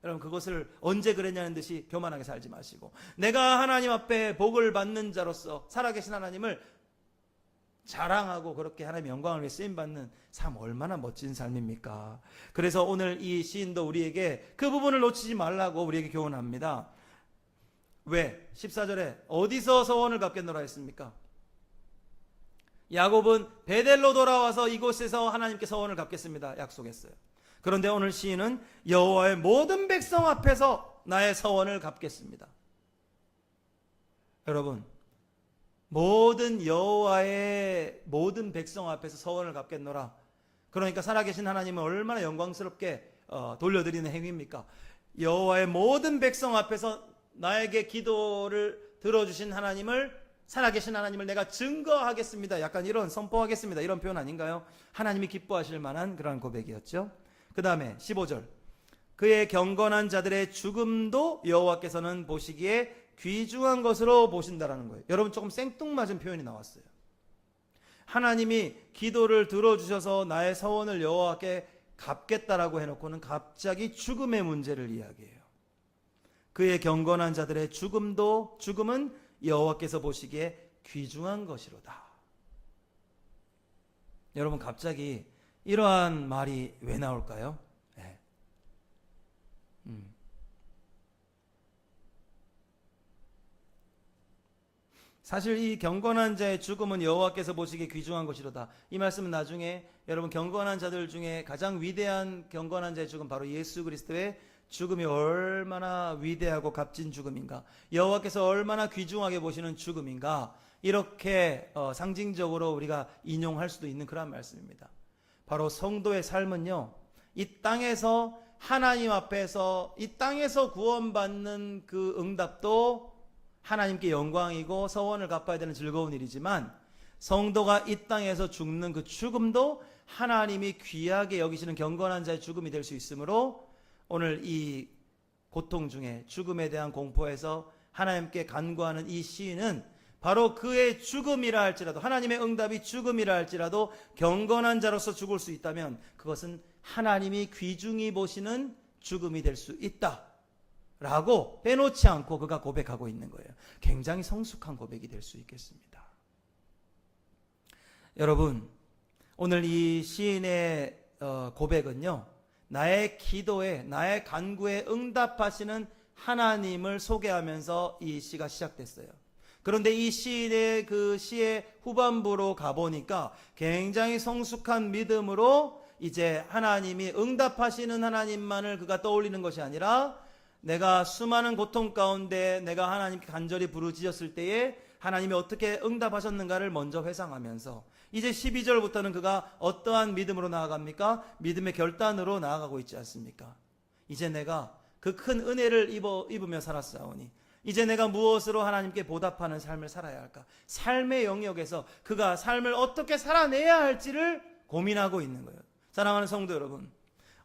여러분 그것을 언제 그랬냐는 듯이 교만하게 살지 마시고, 내가 하나님 앞에 복을 받는 자로서 살아계신 하나님을 자랑하고 그렇게 하나님의 영광을 위해 쓰임받는 삶, 얼마나 멋진 삶입니까? 그래서 오늘 이 시인도 우리에게 그 부분을 놓치지 말라고 우리에게 교훈합니다. 왜? 14절에 어디서 서원을 갚겠노라 했습니까? 야곱은 베델로 돌아와서 이곳에서 하나님께 서원을 갚겠습니다 약속했어요. 그런데 오늘 시인은 여호와의 모든 백성 앞에서 나의 서원을 갚겠습니다. 여러분, 모든 여호와의 모든 백성 앞에서 서원을 갚겠노라. 그러니까 살아계신 하나님은 얼마나 영광스럽게 돌려드리는 행위입니까? 여호와의 모든 백성 앞에서 나에게 기도를 들어주신 하나님을, 살아계신 하나님을 내가 증거하겠습니다. 약간 이런, 선포하겠습니다, 이런 표현 아닌가요? 하나님이 기뻐하실 만한 그런 고백이었죠. 그 다음에 15절, 그의 경건한 자들의 죽음도 여호와께서는 보시기에 귀중한 것으로 보신다라는 거예요. 여러분, 조금 생뚱맞은 표현이 나왔어요. 하나님이 기도를 들어주셔서 나의 서원을 여호와께 갚겠다라고 해놓고는 갑자기 죽음의 문제를 이야기해요. 그의 경건한 자들의 죽음은 여호와께서 보시기에 귀중한 것이로다. 여러분, 갑자기 이러한 말이 왜 나올까요? 네. 사실 이 경건한 자의 죽음은 여호와께서 보시기에 귀중한 것이로다. 이 말씀은 나중에 여러분, 경건한 자들 중에 가장 위대한 경건한 자의 죽음, 바로 예수 그리스도의 죽음이 얼마나 위대하고 값진 죽음인가, 여호와께서 얼마나 귀중하게 보시는 죽음인가, 이렇게 상징적으로 우리가 인용할 수도 있는 그런 말씀입니다. 바로 성도의 삶은요, 이 땅에서 하나님 앞에서 이 땅에서 구원받는 그 응답도 하나님께 영광이고 서원을 갚아야 되는 즐거운 일이지만, 성도가 이 땅에서 죽는 그 죽음도 하나님이 귀하게 여기시는 경건한 자의 죽음이 될 수 있으므로, 오늘 이 고통 중에 죽음에 대한 공포에서 하나님께 간구하는 이 시인은 바로 그의 죽음이라 할지라도, 하나님의 응답이 죽음이라 할지라도 경건한 자로서 죽을 수 있다면 그것은 하나님이 귀중히 보시는 죽음이 될 수 있다 라고 빼놓지 않고 그가 고백하고 있는 거예요. 굉장히 성숙한 고백이 될 수 있겠습니다. 여러분, 오늘 이 시인의 고백은요, 나의 기도에, 나의 간구에 응답하시는 하나님을 소개하면서 이 시가 시작됐어요. 그런데 이 시인의 그 시의 후반부로 가보니까 굉장히 성숙한 믿음으로 이제 하나님이 응답하시는 하나님만을 그가 떠올리는 것이 아니라, 내가 수많은 고통 가운데 내가 하나님께 간절히 부르짖었을 때에 하나님이 어떻게 응답하셨는가를 먼저 회상하면서 이제 12절부터는 그가 어떠한 믿음으로 나아갑니까? 믿음의 결단으로 나아가고 있지 않습니까? 이제 내가 그 큰 은혜를 입으며 살았사오니 이제 내가 무엇으로 하나님께 보답하는 삶을 살아야 할까? 삶의 영역에서 그가 삶을 어떻게 살아내야 할지를 고민하고 있는 거예요. 사랑하는 성도 여러분,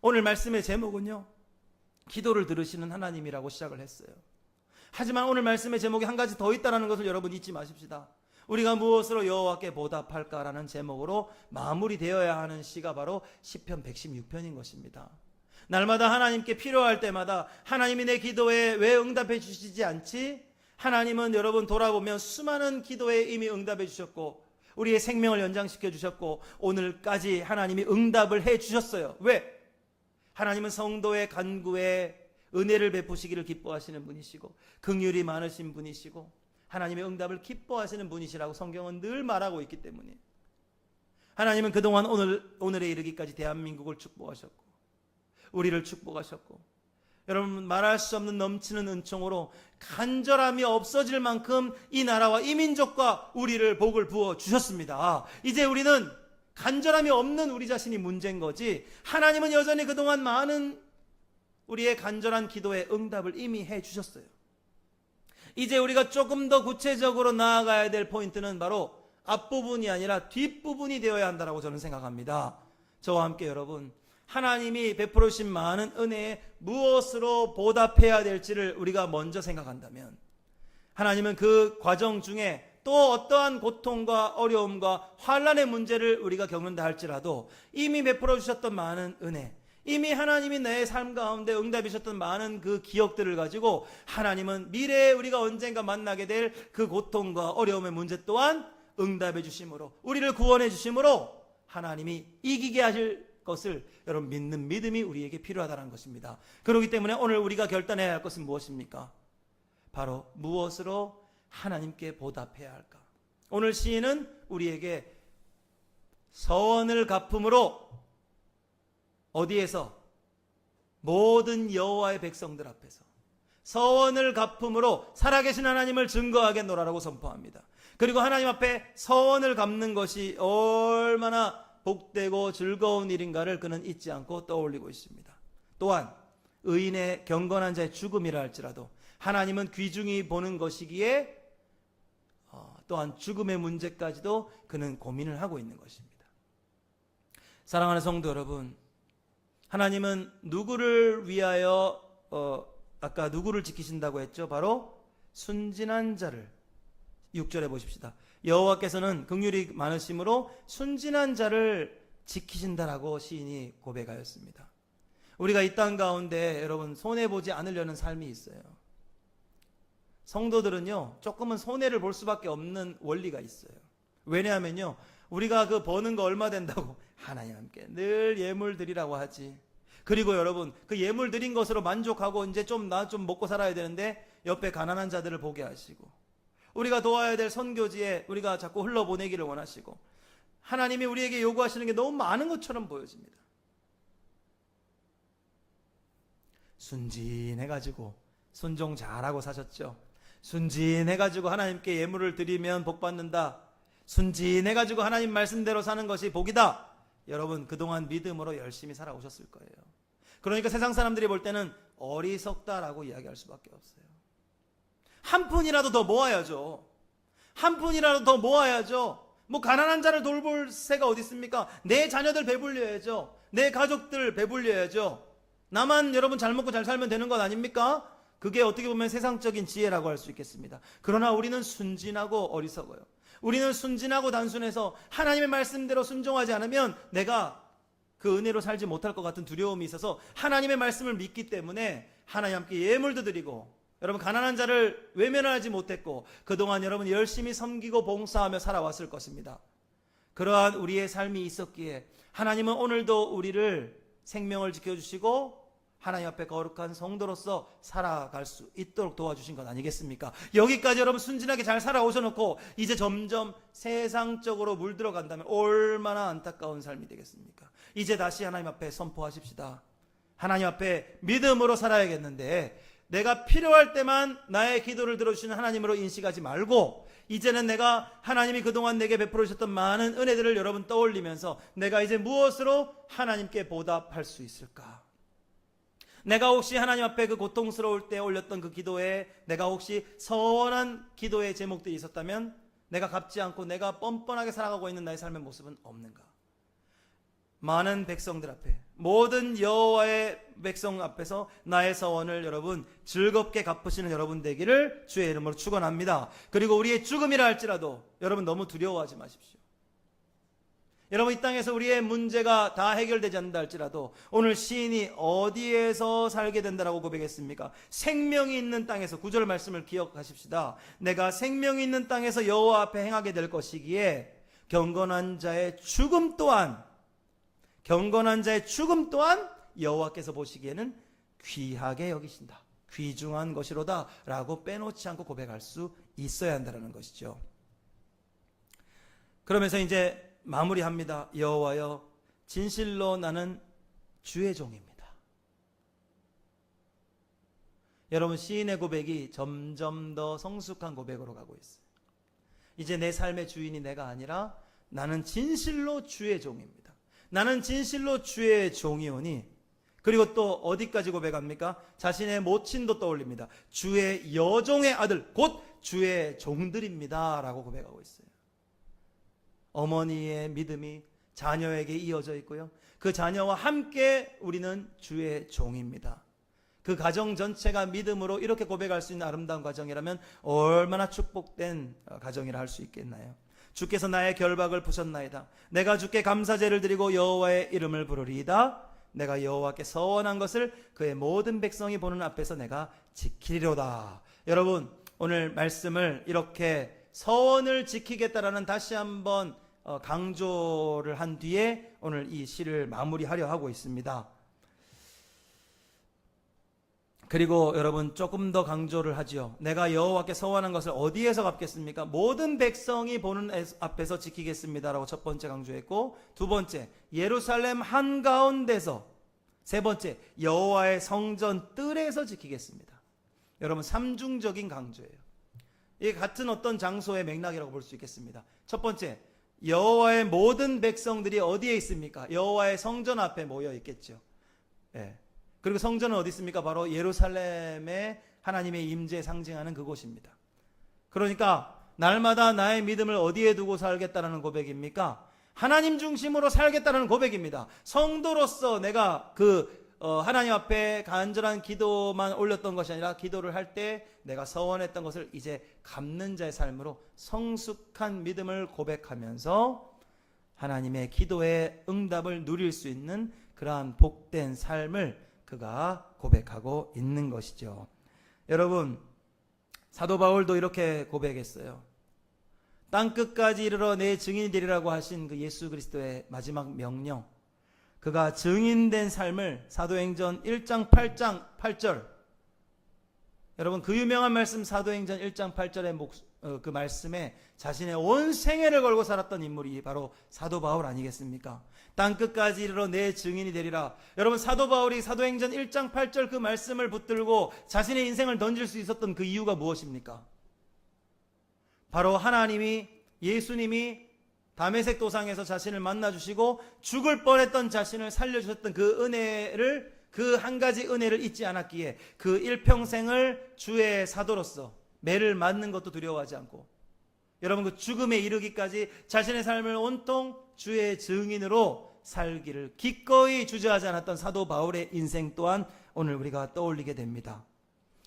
오늘 말씀의 제목은요, 기도를 들으시는 하나님이라고 시작을 했어요. 하지만 오늘 말씀의 제목이 한 가지 더 있다는 것을 여러분 잊지 마십시다. 우리가 무엇으로 여호와께 보답할까라는 제목으로 마무리되어야 하는 시가 바로 시편 116편인 것입니다. 날마다 하나님께 필요할 때마다 하나님이 내 기도에 왜 응답해 주시지 않지? 하나님은 여러분 돌아보면 수많은 기도에 이미 응답해 주셨고 우리의 생명을 연장시켜 주셨고 오늘까지 하나님이 응답을 해 주셨어요. 왜? 하나님은 성도의 간구에 은혜를 베푸시기를 기뻐하시는 분이시고 긍휼이 많으신 분이시고 하나님의 응답을 기뻐하시는 분이시라고 성경은 늘 말하고 있기 때문에 하나님은 그동안 오늘에 이르기까지 대한민국을 축복하셨고 우리를 축복하셨고 여러분 말할 수 없는 넘치는 은총으로 간절함이 없어질 만큼 이 나라와 이 민족과 우리를 복을 부어 주셨습니다. 이제 우리는 간절함이 없는 우리 자신이 문제인 거지 하나님은 여전히 그동안 많은 우리의 간절한 기도에 응답을 이미 해 주셨어요. 이제 우리가 조금 더 구체적으로 나아가야 될 포인트는 바로 앞부분이 아니라 뒷부분이 되어야 한다고 저는 생각합니다. 저와 함께 여러분 하나님이 베풀어 주신 많은 은혜에 무엇으로 보답해야 될지를 우리가 먼저 생각한다면, 하나님은 그 과정 중에 또 어떠한 고통과 어려움과 환난의 문제를 우리가 겪는다 할지라도 이미 베풀어 주셨던 많은 은혜, 이미 하나님이 내 삶 가운데 응답해 주셨던 많은 그 기억들을 가지고 하나님은 미래에 우리가 언젠가 만나게 될 그 고통과 어려움의 문제 또한 응답해 주심으로, 우리를 구원해 주심으로 하나님이 이기게 하실 것을 여러분 믿는 믿음이 우리에게 필요하다는 것입니다. 그렇기 때문에 오늘 우리가 결단해야 할 것은 무엇입니까? 바로 무엇으로 하나님께 보답해야 할까? 오늘 시인은 우리에게 서원을 갚음으로, 어디에서? 모든 여호와의 백성들 앞에서 서원을 갚음으로 살아계신 하나님을 증거하겠노라라고 선포합니다. 그리고 하나님 앞에 서원을 갚는 것이 얼마나 복되고 즐거운 일인가를 그는 잊지 않고 떠올리고 있습니다. 또한 의인의 경건한 자의 죽음이라 할지라도 하나님은 귀중히 보는 것이기에 또한 죽음의 문제까지도 그는 고민을 하고 있는 것입니다. 사랑하는 성도 여러분, 하나님은 누구를 위하여 아까 누구를 지키신다고 했죠? 바로 순진한 자를. 6절에 보십시다. 여호와께서는 긍휼이 많으심으로 순진한 자를 지키신다라고 시인이 고백하였습니다. 우리가 이 땅 가운데 여러분 손해보지 않으려는 삶이 있어요. 성도들은요 조금은 손해를 볼 수밖에 없는 원리가 있어요. 왜냐하면요 우리가 그 버는 거 얼마 된다고 하나님 함께 늘 예물 드리라고 하지. 그리고 여러분 그 예물 드린 것으로 만족하고 이제 나 좀 먹고 살아야 되는데 옆에 가난한 자들을 보게 하시고, 우리가 도와야 될 선교지에 우리가 자꾸 흘러보내기를 원하시고, 하나님이 우리에게 요구하시는 게 너무 많은 것처럼 보여집니다. 순진해가지고 순종 잘하고 사셨죠. 순진해가지고 하나님께 예물을 드리면 복 받는다. 순진해가지고 하나님 말씀대로 사는 것이 복이다. 여러분 그동안 믿음으로 열심히 살아오셨을 거예요. 그러니까 세상 사람들이 볼 때는 어리석다라고 이야기할 수밖에 없어요. 한 푼이라도 더 모아야죠. 한 푼이라도 더 모아야죠. 뭐 가난한 자를 돌볼 새가 어디 있습니까? 내 자녀들 배불려야죠. 내 가족들 배불려야죠. 나만 여러분 잘 먹고 잘 살면 되는 것 아닙니까? 그게 어떻게 보면 세상적인 지혜라고 할 수 있겠습니다. 그러나 우리는 순진하고 어리석어요. 우리는 순진하고 단순해서 하나님의 말씀대로 순종하지 않으면 내가 그 은혜로 살지 못할 것 같은 두려움이 있어서 하나님의 말씀을 믿기 때문에 하나님 함께 예물도 드리고, 여러분 가난한 자를 외면하지 못했고 그동안 여러분 열심히 섬기고 봉사하며 살아왔을 것입니다. 그러한 우리의 삶이 있었기에 하나님은 오늘도 우리를 생명을 지켜주시고 하나님 앞에 거룩한 성도로서 살아갈 수 있도록 도와주신 것 아니겠습니까? 여기까지 여러분 순진하게 잘 살아오셔놓고 이제 점점 세상적으로 물들어간다면 얼마나 안타까운 삶이 되겠습니까? 이제 다시 하나님 앞에 선포하십시다. 하나님 앞에 믿음으로 살아야겠는데 내가 필요할 때만 나의 기도를 들어주시는 하나님으로 인식하지 말고, 이제는 내가 하나님이 그동안 내게 베풀어 주셨던 많은 은혜들을 여러분 떠올리면서 내가 이제 무엇으로 하나님께 보답할 수 있을까? 내가 혹시 하나님 앞에 그 고통스러울 때 올렸던 그 기도에 내가 혹시 서원한 기도의 제목들이 있었다면 내가 갚지 않고 내가 뻔뻔하게 살아가고 있는 나의 삶의 모습은 없는가? 많은 백성들 앞에, 모든 여호와의 백성 앞에서 나의 서원을 여러분 즐겁게 갚으시는 여러분 되기를 주의 이름으로 축원합니다. 그리고 우리의 죽음이라 할지라도 여러분 너무 두려워하지 마십시오. 여러분 이 땅에서 우리의 문제가 다 해결되지 않는다 할지라도 오늘 시인이 어디에서 살게 된다라고 고백했습니까? 생명이 있는 땅에서. 9절 말씀을 기억하십시다. 내가 생명이 있는 땅에서 여호와 앞에 행하게 될 것이기에 경건한 자의 죽음 또한 여호와께서 보시기에는 귀하게 여기신다. 귀중한 것이로다 라고 빼놓지 않고 고백할 수 있어야 한다는 것이죠. 그러면서 이제 마무리합니다. 여호와여, 진실로 나는 주의 종입니다. 여러분 시인의 고백이 점점 더 성숙한 고백으로 가고 있어요. 이제 내 삶의 주인이 내가 아니라 나는 진실로 주의 종입니다. 나는 진실로 주의 종이오니. 그리고 또 어디까지 고백합니까? 자신의 모친도 떠올립니다. 주의 여종의 아들 곧 주의 종들입니다 라고 고백하고 있어요. 어머니의 믿음이 자녀에게 이어져 있고요. 그 자녀와 함께 우리는 주의 종입니다. 그 가정 전체가 믿음으로 이렇게 고백할 수 있는 아름다운 가정이라면 얼마나 축복된 가정이라 할 수 있겠나요? 주께서 나의 결박을 푸셨나이다. 내가 주께 감사제를 드리고 여호와의 이름을 부르리이다. 내가 여호와께 서원한 것을 그의 모든 백성이 보는 앞에서 내가 지키리로다. 여러분, 오늘 말씀을 이렇게 서원을 지키겠다라는 다시 한번 강조를 한 뒤에 오늘 이 시를 마무리하려 하고 있습니다. 그리고 여러분, 조금 더 강조를 하지요. 내가 여호와께 서원한 것을 어디에서 갚겠습니까? 모든 백성이 보는 앞에서 지키겠습니다라고 첫 번째 강조했고, 두 번째 예루살렘 한가운데서, 세 번째 여호와의 성전 뜰에서 지키겠습니다. 여러분, 삼중적인 강조예요. 이게 같은 어떤 장소의 맥락이라고 볼 수 있겠습니다. 첫 번째, 여호와의 모든 백성들이 어디에 있습니까? 여호와의 성전 앞에 모여 있겠죠. 예. 그리고 성전은 어디 있습니까? 바로 예루살렘의 하나님의 임재 상징하는 그곳입니다. 그러니까 날마다 나의 믿음을 어디에 두고 살겠다는 고백입니까? 하나님 중심으로 살겠다는 고백입니다. 성도로서 내가 하나님 앞에 간절한 기도만 올렸던 것이 아니라 기도를 할 때 내가 서원했던 것을 이제 갚는 자의 삶으로 성숙한 믿음을 고백하면서 하나님의 기도의 응답을 누릴 수 있는 그러한 복된 삶을 그가 고백하고 있는 것이죠. 여러분, 사도 바울도 이렇게 고백했어요. 땅끝까지 이르러 내 증인이 되리라고 하신 그 예수 그리스도의 마지막 명령, 그가 증인된 삶을 사도행전 1장 8절, 여러분 그 유명한 말씀 사도행전 1장 8절의 그 말씀에 자신의 온 생애를 걸고 살았던 인물이 바로 사도 바울 아니겠습니까? 땅끝까지 이르러 내 증인이 되리라. 여러분, 사도 바울이 사도행전 1장 8절 그 말씀을 붙들고 자신의 인생을 던질 수 있었던 그 이유가 무엇입니까? 바로 하나님이, 예수님이 다메섹 도상에서 자신을 만나주시고 죽을 뻔했던 자신을 살려주셨던 그 은혜를, 그 한 가지 은혜를 잊지 않았기에 그 일평생을 주의 사도로서 매를 맞는 것도 두려워하지 않고, 여러분 그 죽음에 이르기까지 자신의 삶을 온통 주의 증인으로 살기를 기꺼이 주저하지 않았던 사도 바울의 인생 또한 오늘 우리가 떠올리게 됩니다.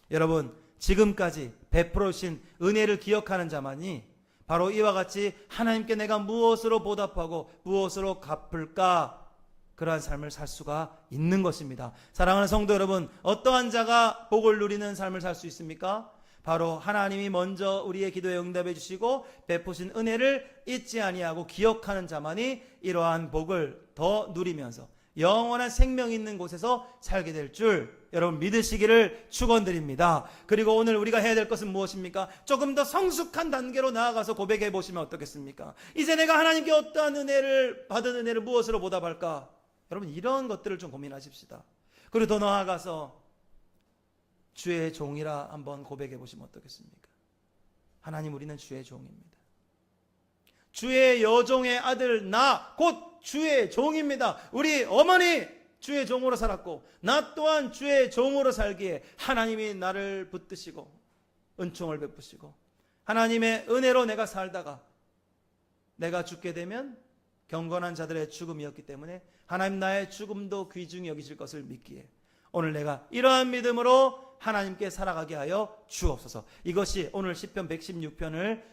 여러분, 지금까지 베풀어 주신 은혜를 기억하는 자만이 바로 이와 같이 하나님께 내가 무엇으로 보답하고 무엇으로 갚을까, 그러한 삶을 살 수가 있는 것입니다. 사랑하는 성도 여러분, 어떠한 자가 복을 누리는 삶을 살 수 있습니까? 바로 하나님이 먼저 우리의 기도에 응답해 주시고 베푸신 은혜를 잊지 아니하고 기억하는 자만이 이러한 복을 더 누리면서 영원한 생명 있는 곳에서 살게 될 줄 여러분 믿으시기를 축원드립니다. 그리고 오늘 우리가 해야 될 것은 무엇입니까? 조금 더 성숙한 단계로 나아가서 고백해 보시면 어떻겠습니까? 이제 내가 하나님께 어떠한 은혜를 받은 은혜를 무엇으로 보답할까? 여러분 이런 것들을 좀 고민하십시다. 그리고 더 나아가서 주의 종이라 한번 고백해 보시면 어떻겠습니까? 하나님, 우리는 주의 종입니다. 주의 여종의 아들 나 곧 주의 종입니다. 우리 어머니 주의 종으로 살았고 나 또한 주의 종으로 살기에 하나님이 나를 붙드시고 은총을 베푸시고 하나님의 은혜로 내가 살다가 내가 죽게 되면 경건한 자들의 죽음이었기 때문에 하나님 나의 죽음도 귀중히 여기실 것을 믿기에 오늘 내가 이러한 믿음으로 하나님께 살아가게 하여 주옵소서. 이것이 오늘 시편 116편을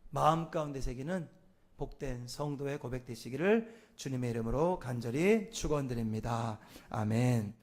마음 가운데 새기는 복된 성도의 고백 되시기를 주님의 이름으로 간절히 축원드립니다. 아멘.